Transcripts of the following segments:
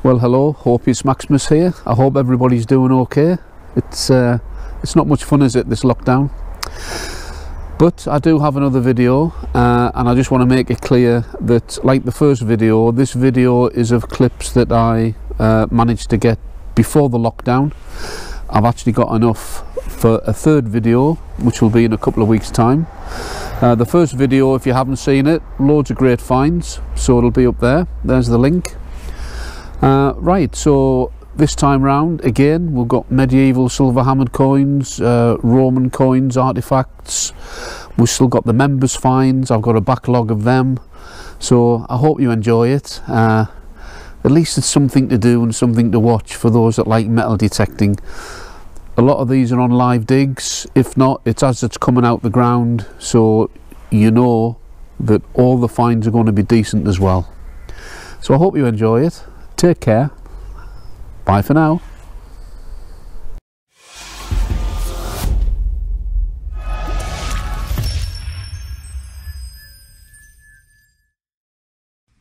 Well, hello, HOPEUS Maximus here. I hope everybody's doing okay. It's not much fun, is it, this lockdown? But I do have another video, and I just want to make it clear that, like the first video, this video is of clips that I managed to get before the lockdown. I've actually got enough for a third video, which will be in a couple of weeks' time. The first video, if you haven't seen it, loads of great finds, so it'll be up there. There's the link. Right, so this time round, again, we've got medieval silver hammered coins, Roman coins, artifacts. We've still got the members finds. I've got a backlog of them, so I hope you enjoy it. At least it's something to do and something to watch for those that like metal detecting. A lot of these are on live digs. If not, it's as it's coming out the ground, so you know that all the finds are going to be decent as well. So I hope you enjoy it. Take care. Bye for now.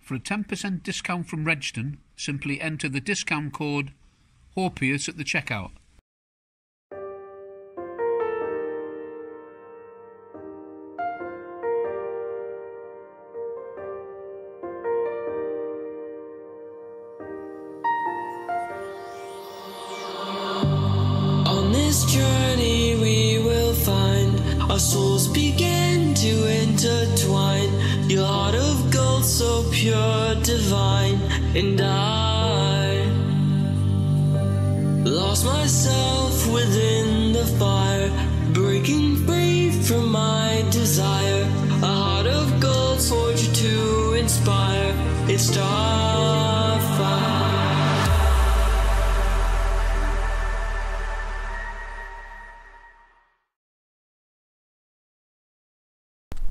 For a 10% discount from Regton, simply enter the discount code HOPEUS at the checkout. Journey we will find our souls begin to intertwine. Your heart of gold, so pure, divine, and I lost myself within the fire, breaking free from my desire. A heart of gold forged to inspire. It's starfire.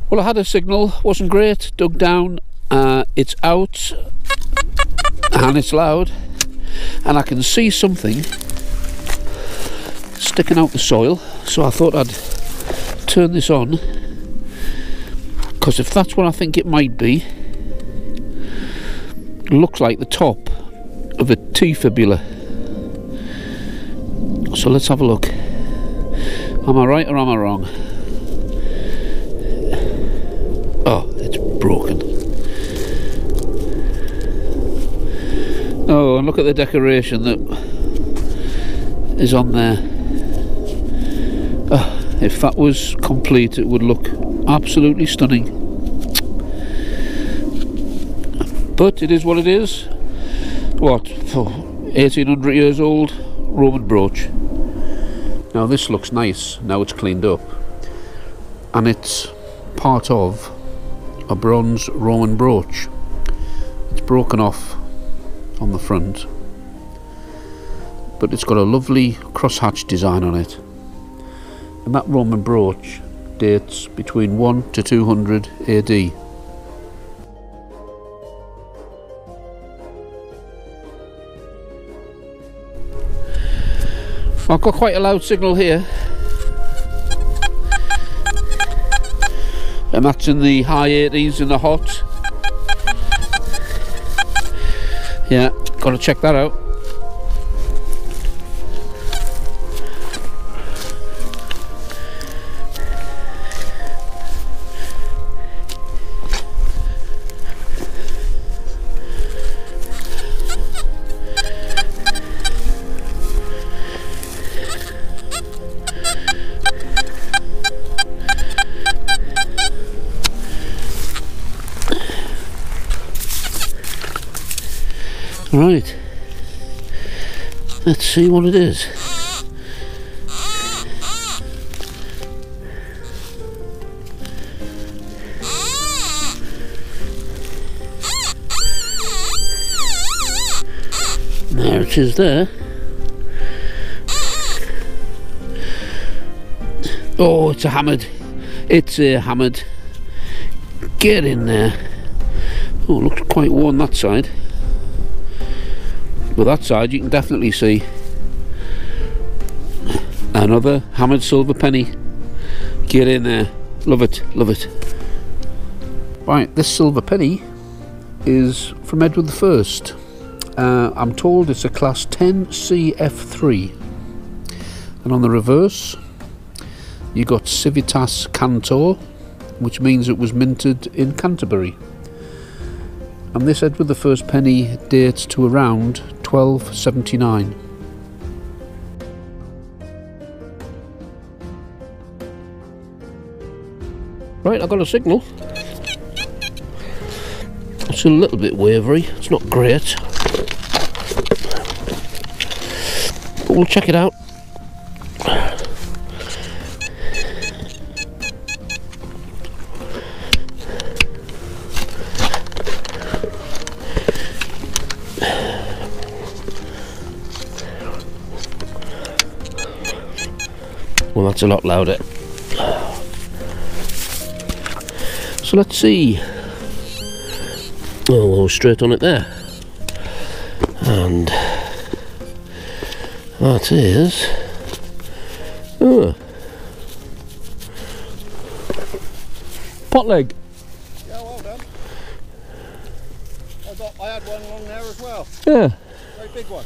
Well, I had a signal, wasn't great, dug down, it's out and it's loud, and I can see something sticking out the soil, so I thought I'd turn this on, because if that's what I think it might be, it looks like the top of a T-fibula. So let's have a look. Am I right or am I wrong? Oh, it's broken. Oh, and look at the decoration that is on there. Oh, if that was complete, it would look absolutely stunning. But it is what it is. What, 1800 years old Roman brooch. Now this looks nice, now it's cleaned up. And it's part of a bronze Roman brooch. It's broken off on the front, but it's got a lovely crosshatch design on it, and that Roman brooch dates between 1 to 200 AD. I've got quite a loud signal here, and that's in the high 80s in the hot. Yeah, gotta check that out. Right, let's see what it is. There it is there. Oh, it's a hammered. It's a hammered. Get in there. Oh, it looks quite worn that side. But that side you can definitely see another hammered silver penny. Get in there. Love it, love it. Right, this silver penny is from Edward I. I'm told it's a class 10 CF3, and on the reverse you got Civitas Cantor, which means it was minted in Canterbury, and this Edward I penny dates to around 1279. Right, I've got a signal. It's a little bit wavery, it's not great, but we'll check it out. Well, that's a lot louder. So let's see. Oh, we'll straight on it there. And that is pot leg. Yeah, well done. I had one along there as well. Yeah. Very big one.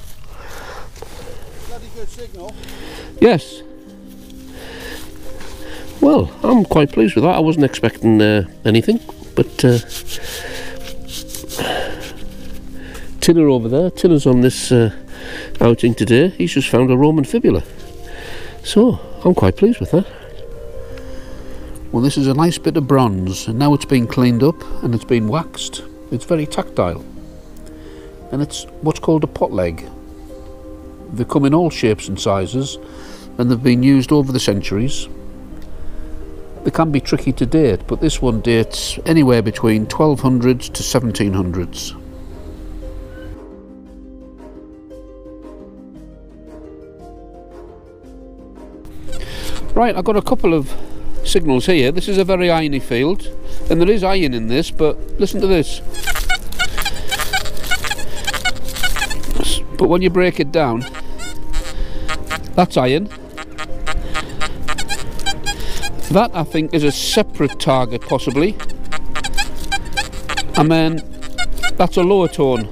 Bloody good signal. Yes. Well, I'm quite pleased with that. I wasn't expecting anything, but Tinner over there, Tinner's on this outing today. He's just found a Roman fibula, so I'm quite pleased with that. Well, this is a nice bit of bronze, and now it's been cleaned up and it's been waxed. It's very tactile, and it's what's called a pot leg. They come in all shapes and sizes, and they've been used over the centuries. They can be tricky to date, but this one dates anywhere between 1200s to 1700s. Right, I've got a couple of signals here. This is a very irony field, and there is iron in this, but listen to this. But when you break it down, that's iron. That, I think, is a separate target, possibly. And then that's a lower tone.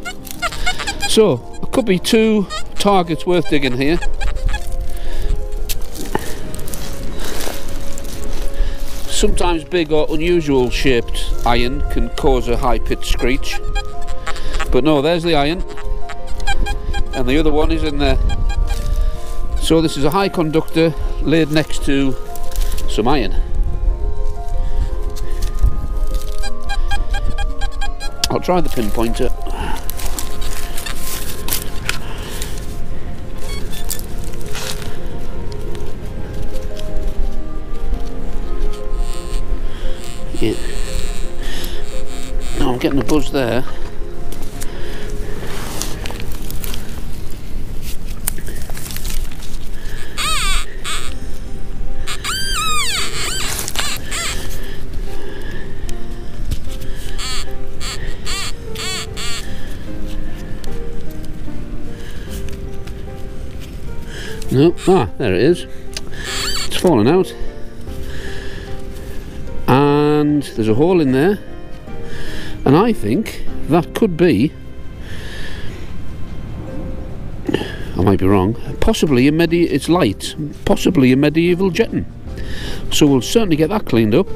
So, it could be two targets worth digging here. Sometimes big or unusual shaped iron can cause a high-pitched screech. But no, there's the iron. And the other one is in there. So this is a high conductor laid next to some iron. I'll try the pinpointer. Yeah. Oh, I'm getting a buzz there. No, there it is. It's fallen out. And there's a hole in there. And I think that could be, I might be wrong, possibly it's light, possibly a medieval jetton. So we'll certainly get that cleaned up.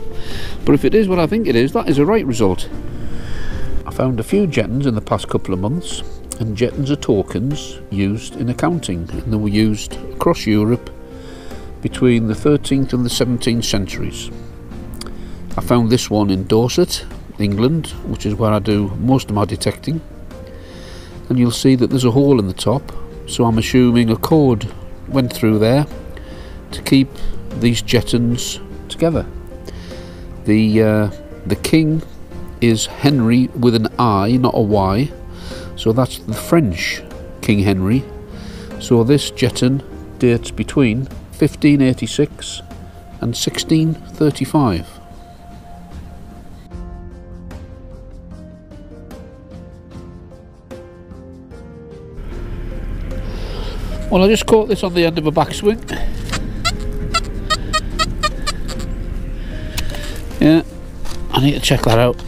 But if it is what I think it is, that is a right result. I found a few jettons in the past couple of months. And jettons are tokens used in accounting, and they were used across Europe between the 13th and the 17th centuries. I found this one in Dorset, England, which is where I do most of my detecting, and you'll see that there's a hole in the top, so I'm assuming a cord went through there to keep these jettons together. The king is Henry with an I, not a Y. So that's the French King Henry. So this jetton dates between 1586 and 1635. Well, I just caught this on the end of a backswing. Yeah, I need to check that out.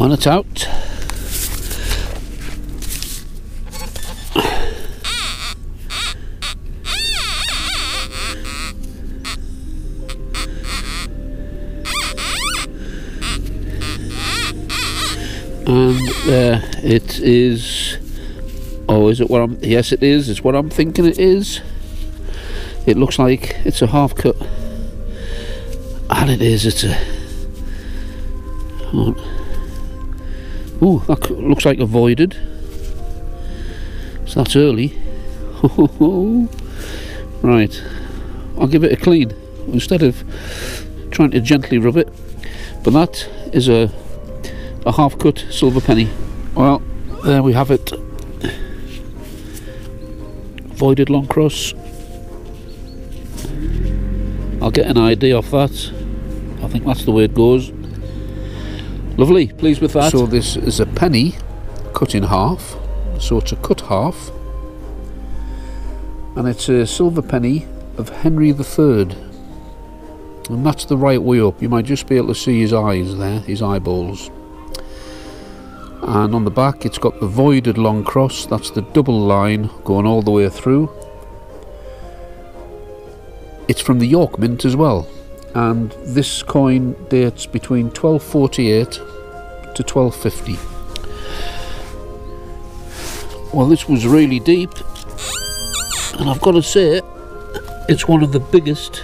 When it's out, and there it is. Oh, is it what I'm... Yes, it is. It's what I'm thinking it is. It looks like it's a half cut. And it is. It's a... Ooh, that looks like a voided. So that's early. Right. I'll give it a clean instead of trying to gently rub it. But that is a half cut silver penny. Well, there we have it. Voided long cross. I'll get an idea off that. I think that's the way it goes. Lovely, pleased with that. So this is a penny cut in half. So it's a cut half. And it's a silver penny of Henry III. And that's the right way up. You might just be able to see his eyes there, his eyeballs. And on the back it's got the voided long cross. That's the double line going all the way through. It's from the York Mint as well, and this coin dates between 1248 to 1250. Well, this was really deep, and I've got to say it's one of the biggest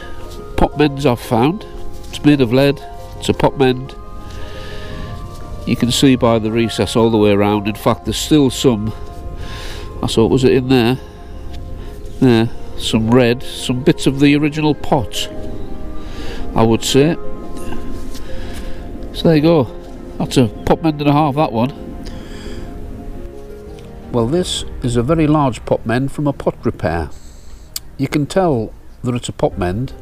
pot mends I've found. It's made of lead, it's a pot mend. You can see by the recess all the way around. In fact, there's still some, I saw, was it in there? There, some red, some bits of the original pot, I would say. So there you go. That's a pot mend and a half, that one. Well, this is a very large pot mend from a pot repair. You can tell that it's a pot mend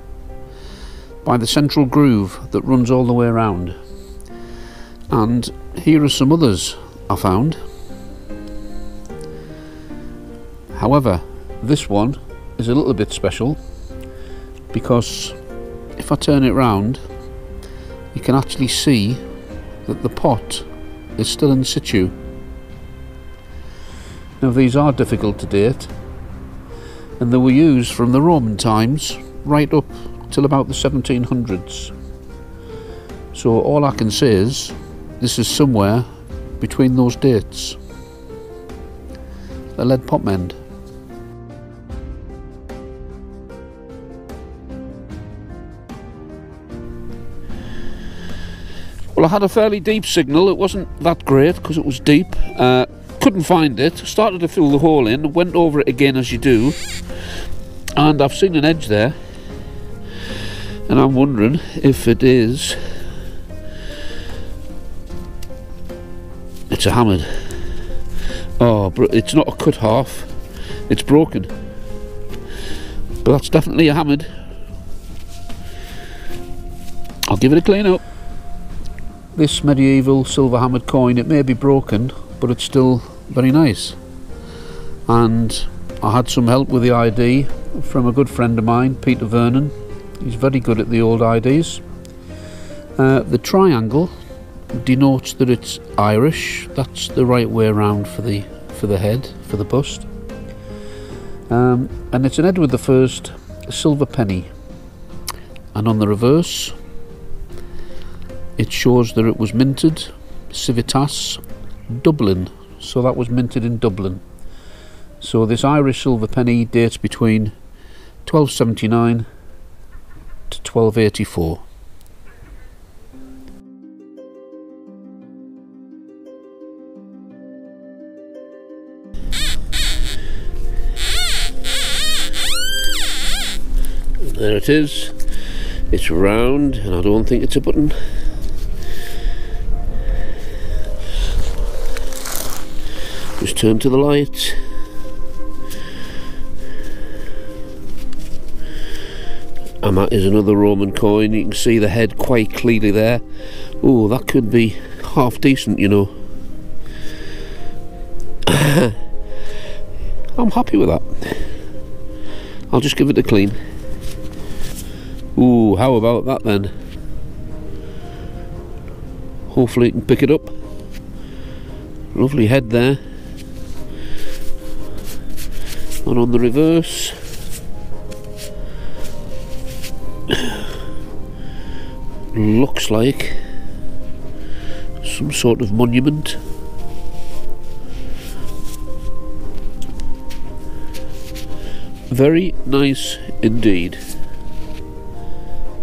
by the central groove that runs all the way around. And here are some others I found. However, this one is a little bit special because if I turn it round, you can actually see that the pot is still in situ. Now, these are difficult to date, and they were used from the Roman times right up till about the 1700s. So all I can say is this is somewhere between those dates. A lead pot mend. Well, I had a fairly deep signal. It wasn't that great because it was deep. Couldn't find it. Started to fill the hole in, went over it again as you do, and I've seen an edge there, and I'm wondering if it is... It's a hammered. Oh, it's not a cut half, it's broken, but that's definitely a hammered. I'll give it a clean up. This medieval silver hammered coin, it may be broken, but it's still very nice. And I had some help with the ID from a good friend of mine, Peter Vernon. He's very good at the old IDs. The triangle denotes that it's Irish. That's the right way around for the head, for the bust. And it's an Edward I silver penny. And on the reverse, it shows that it was minted Civitas, Dublin. So that was minted in Dublin. So this Irish silver penny dates between 1279 to 1284. There it is. It's round, and I don't think it's a button. Just turn to the light. And that is another Roman coin. You can see the head quite clearly there. Oh, that could be half decent, you know. I'm happy with that. I'll just give it a clean. Ooh, how about that then? Hopefully you can pick it up. Lovely head there. And on the reverse, looks like some sort of monument. Very nice indeed.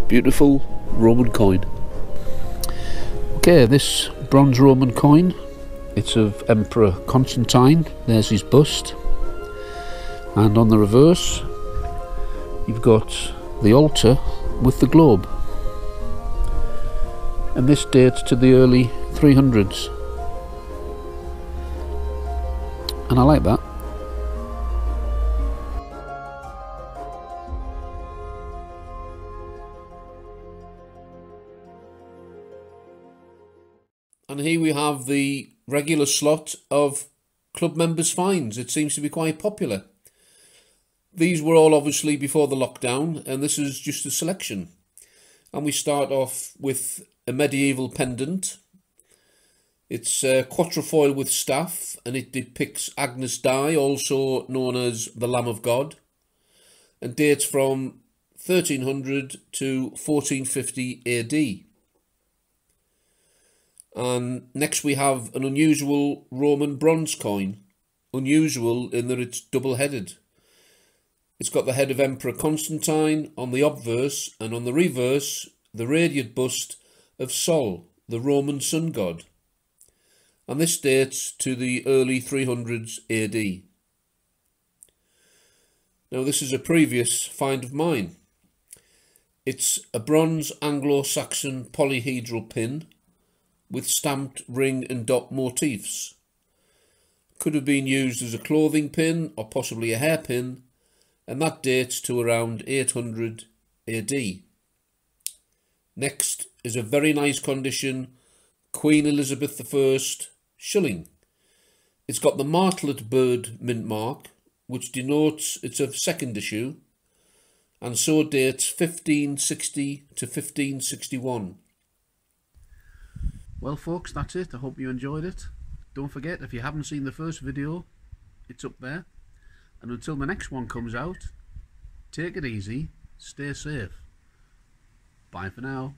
Beautiful Roman coin. Okay, this bronze Roman coin, it's of Emperor Constantine. There's his bust. And on the reverse, you've got the altar with the globe. And this dates to the early 300s. And I like that. And here we have the regular slot of club members' finds. It seems to be quite popular. These were all obviously before the lockdown, and this is just a selection. And we start off with a medieval pendant. It's quatrefoil with staff, and it depicts Agnus Dei, also known as the Lamb of God, and dates from 1300 to 1450 AD. And next we have an unusual Roman bronze coin. Unusual in that it's double-headed. It's got the head of Emperor Constantine on the obverse, and on the reverse, the radiant bust of Sol, the Roman sun god. And this dates to the early 300s AD. Now this is a previous find of mine. It's a bronze Anglo-Saxon polyhedral pin with stamped ring and dot motifs. Could have been used as a clothing pin or possibly a hairpin, and that dates to around 800 AD. Next is a very nice condition Queen Elizabeth I shilling. It's got the martlet bird mint mark, which denotes it's of second issue, and so dates 1560 to 1561. Well folks, that's it. I hope you enjoyed it. Don't forget, if you haven't seen the first video, it's up there. And until the next one comes out, take it easy, stay safe. Bye for now.